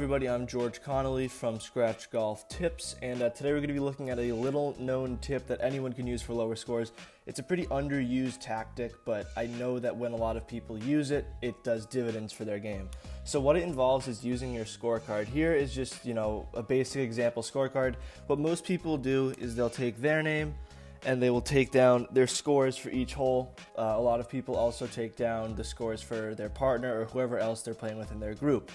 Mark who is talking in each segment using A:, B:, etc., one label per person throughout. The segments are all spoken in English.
A: everybody, I'm George Connolly from Scratch Golf Tips, and today we're going to be looking at a little known tip that anyone can use for lower scores. It's a pretty underused tactic, but I know that when a lot of people use it, it does dividends for their game. So what it involves is using your scorecard. Here is just, a basic example scorecard. What most people do is they'll take their name and they will take down their scores for each hole. A lot of people also take down the scores for their partner or whoever else they're playing with in their group.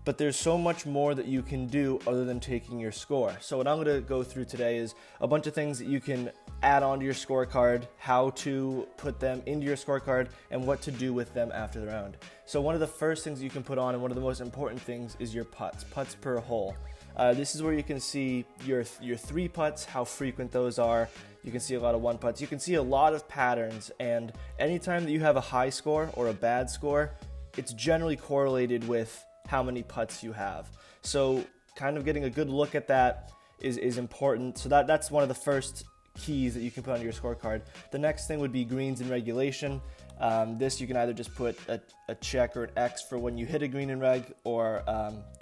A: But there's so much more that you can do other than taking your score. So what I'm going to go through today is a bunch of things that you can add onto your scorecard, how to put them into your scorecard, and what to do with them after the round. So one of the first things you can put on, and one of the most important things, is your putts per hole. This is where you can see your 3 putts, how frequent those are. You can see a lot of 1 putts. You can see a lot of patterns, and anytime that you have a high score or a bad score, it's generally correlated with how many putts you have. So kind of getting a good look at that is important. So that's one of the first keys that you can put on your scorecard. The next thing would be greens in regulation. This you can either just put a check or an X for when you hit a green in reg, or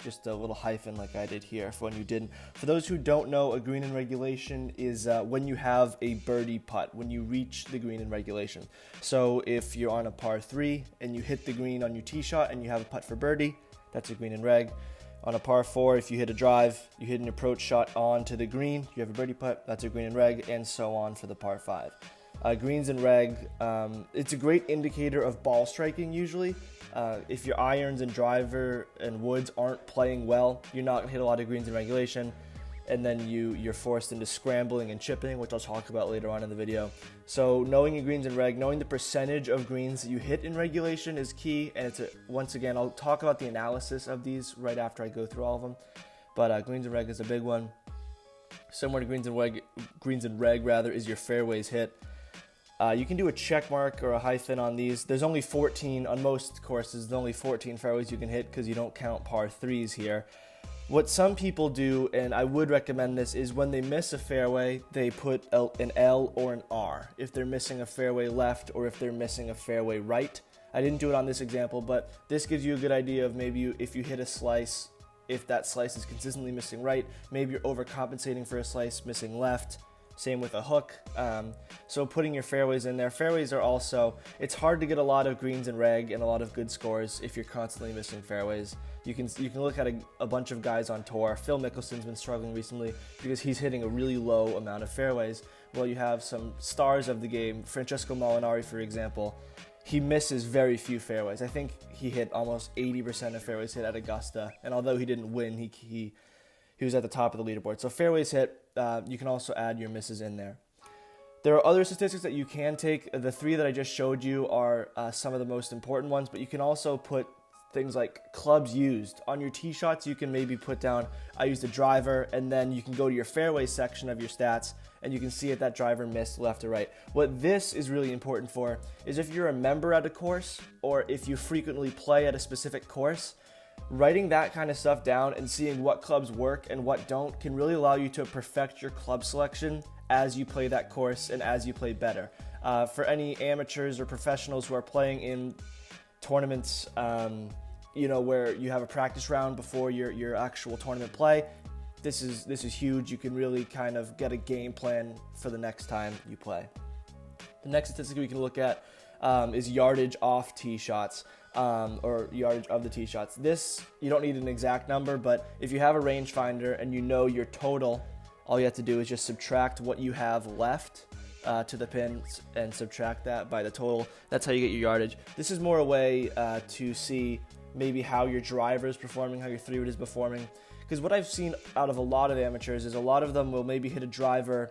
A: just a little hyphen like I did here for when you didn't. For those who don't know, a green in regulation is when you have a birdie putt, when you reach the green in regulation. So if you're on a par 3 and you hit the green on your tee shot and you have a putt for birdie, that's a green in reg. On a par 4, if you hit a drive, you hit an approach shot onto the green, you have a birdie putt, that's a green in reg, and so on for the par 5. Greens in reg, it's a great indicator of ball striking usually. If your irons and driver and woods aren't playing well, you're not going to hit a lot of greens in regulation, and then you're forced into scrambling and chipping, which I'll talk about later on in the video. So knowing your greens in reg, knowing the percentage of greens that you hit in regulation is key, and once again, I'll talk about the analysis of these right after I go through all of them, but greens in reg is a big one. Similar to greens in reg is your fairways hit. You can do a check mark or a hyphen on these. There's only 14 on most courses. There's only 14 fairways you can hit because you don't count par 3s here. What some people do, and I would recommend this, is when they miss a fairway, they put an L or an R if they're missing a fairway left or if they're missing a fairway right. I didn't do it on this example, but this gives you a good idea of maybe if you hit a slice, if that slice is consistently missing right, maybe you're overcompensating for a slice missing left. Same with a hook. So putting your fairways in there. Fairways are also, it's hard to get a lot of greens in reg and a lot of good scores if you're constantly missing fairways. You can look at a bunch of guys on tour. Phil Mickelson's been struggling recently because he's hitting a really low amount of fairways. Well, you have some stars of the game. Francesco Molinari, for example, he misses very few fairways. I think he hit almost 80% of fairways hit at Augusta, and although he didn't win, he was at the top of the leaderboard. So fairways hit, you can also add your misses in there. There are other statistics that you can take. The 3 that I just showed you are some of the most important ones, but you can also put things like clubs used. On your tee shots, you can maybe put down, I used a driver, and then you can go to your fairway section of your stats, and you can see if that driver missed left or right. What this is really important for is if you're a member at a course, or if you frequently play at a specific course, writing that kind of stuff down and seeing what clubs work and what don't can really allow you to perfect your club selection as you play that course and as you play better. For any amateurs or professionals who are playing in tournaments, where you have a practice round before your actual tournament play, this is huge. You can really kind of get a game plan for the next time you play. The next statistic we can look at is yardage off tee shots. Or yardage of the tee shots. This, you don't need an exact number, but if you have a rangefinder and you know your total, all you have to do is just subtract what you have left to the pins and subtract that by the total. That's how you get your yardage. This is more a way to see maybe how your driver is performing, how your 3-wood is performing. Because what I've seen out of a lot of amateurs is a lot of them will maybe hit a driver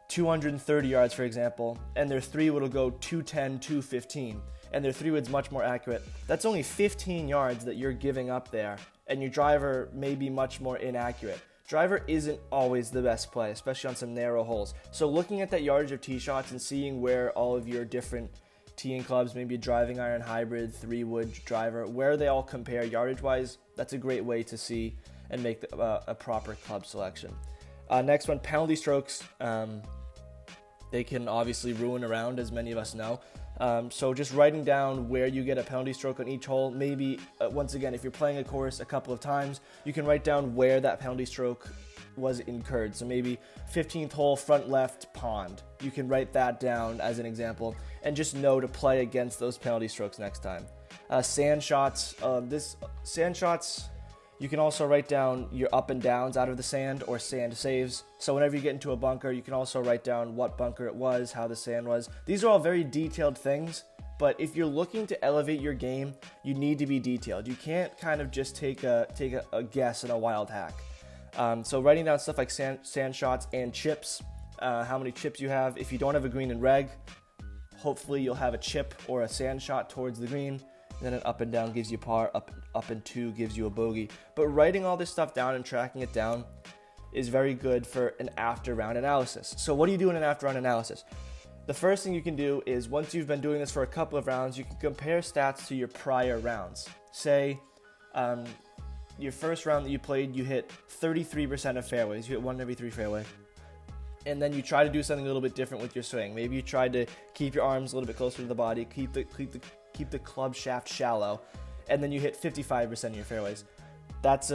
A: 230 yards, for example, and their 3-wood will go 210, 215. And their 3-wood's much more accurate. That's only 15 yards that you're giving up there, and your driver may be much more inaccurate. Driver isn't always the best play, especially on some narrow holes. So looking at that yardage of tee shots and seeing where all of your different teeing clubs, maybe a driving iron hybrid, 3-wood driver, where they all compare yardage-wise, that's a great way to see and make a proper club selection. Next one, penalty strokes. They can obviously ruin a round, as many of us know. So just writing down where you get a penalty stroke on each hole, maybe, once again, if you're playing a course a couple of times, you can write down where that penalty stroke was incurred. So maybe 15th hole, front left, pond. You can write that down as an example and just know to play against those penalty strokes next time. Sand shots, you can also write down your up and downs out of the sand or sand saves. So whenever you get into a bunker, you can also write down what bunker it was, how the sand was. These are all very detailed things, but if you're looking to elevate your game, you need to be detailed. You can't kind of just take a guess and a wild hack. So writing down stuff like sand shots and chips, how many chips you have. If you don't have a green and reg, hopefully you'll have a chip or a sand shot towards the green. Then an up and down gives you par, up and 2 gives you a bogey. But writing all this stuff down and tracking it down is very good for an after round analysis. So what do you do in an after round analysis? The first thing you can do is, once you've been doing this for a couple of rounds, you can compare stats to your prior rounds. Say, your first round that you played, you hit 33% of fairways. You hit 1 in every 3 fairway. And then you try to do something a little bit different with your swing. Maybe you tried to keep your arms a little bit closer to the body, keep the club shaft shallow, and then you hit 55% of your fairways. That's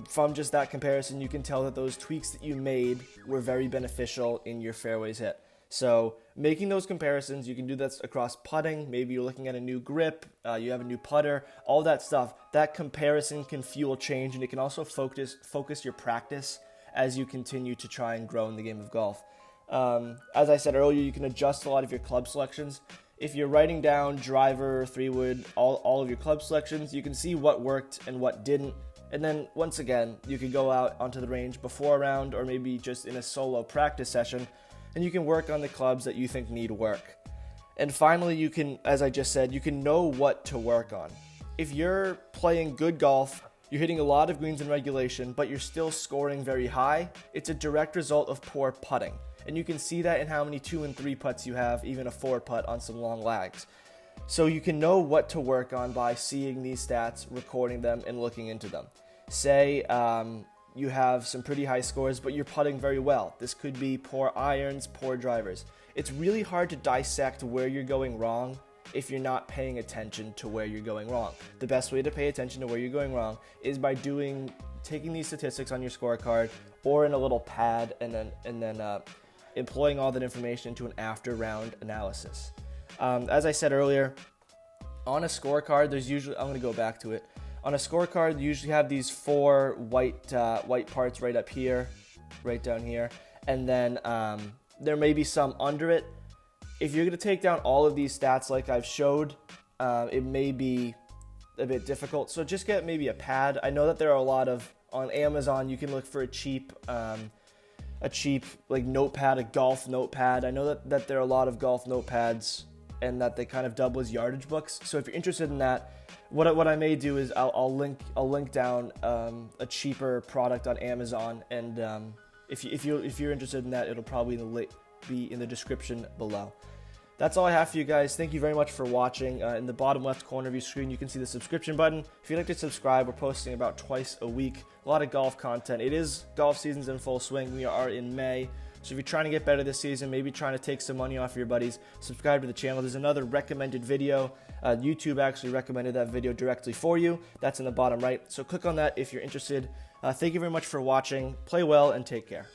A: from just that comparison, you can tell that those tweaks that you made were very beneficial in your fairways hit. So making those comparisons, you can do this across putting. Maybe you're looking at a new grip, you have a new putter, all that stuff. That comparison can fuel change, and it can also focus your practice as you continue to try and grow in the game of golf. As I said earlier, you can adjust a lot of your club selections. If you're writing down driver, 3-wood, all of your club selections, you can see what worked and what didn't. And then once again, you can go out onto the range before a round or maybe just in a solo practice session, and you can work on the clubs that you think need work. And finally, you can, as I just said, you can know what to work on. If you're playing good golf, you're hitting a lot of greens in regulation, but you're still scoring very high, it's a direct result of poor putting. And you can see that in how many 2 and 3 putts you have, even a 4 putt on some long lags. So you can know what to work on by seeing these stats, recording them, and looking into them. Say you have some pretty high scores, but you're putting very well. This could be poor irons, poor drivers. It's really hard to dissect where you're going wrong if you're not paying attention to where you're going wrong. The best way to pay attention to where you're going wrong is by taking these statistics on your scorecard or in a little pad and then employing all that information into an after round analysis. As I said earlier, on a scorecard, there's usually, I'm going to go back to it. On a scorecard, you usually have these 4 white parts right up here, right down here, and then there may be some under it. If you're going to take down all of these stats like I've showed, it may be a bit difficult. So just get maybe a pad. I know that there are a lot of, on Amazon, you can look for a cheap like notepad, a golf notepad. I know that there are a lot of golf notepads and that they kind of double as yardage books. So if you're interested in that, what I may do is I'll link down a cheaper product on Amazon, and if you're interested in that, it'll probably be in the description below. That's all I have for you guys. Thank you very much for watching. In the bottom left corner of your screen, you can see the subscription button. If you'd like to subscribe, we're posting about twice a week. A lot of golf content. It is golf season's in full swing. We are in May. So if you're trying to get better this season, maybe trying to take some money off your buddies, subscribe to the channel. There's another recommended video. YouTube actually recommended that video directly for you. That's in the bottom right. So click on that if you're interested. Thank you very much for watching. Play well and take care.